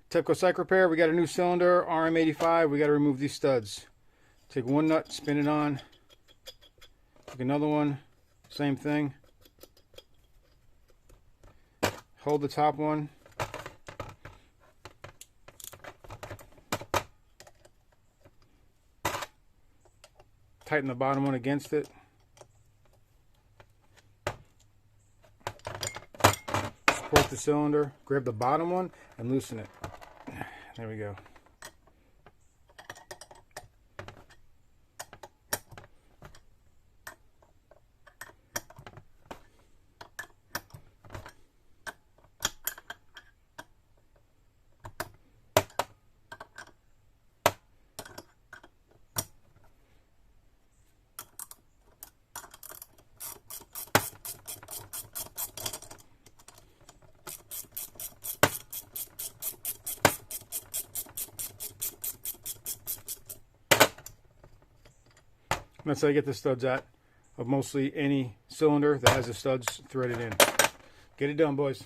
Tepcocyclerepair, we got a new cylinder, RM85. We got to remove these studs. Take one nut, spin it on. Take another one, same thing. Hold the top one. Tighten the bottom one against it. Support the cylinder, grab the bottom one and loosen it. There we go. That's how you get the studs out of mostly any cylinder that has the studs threaded in. Get it done, boys.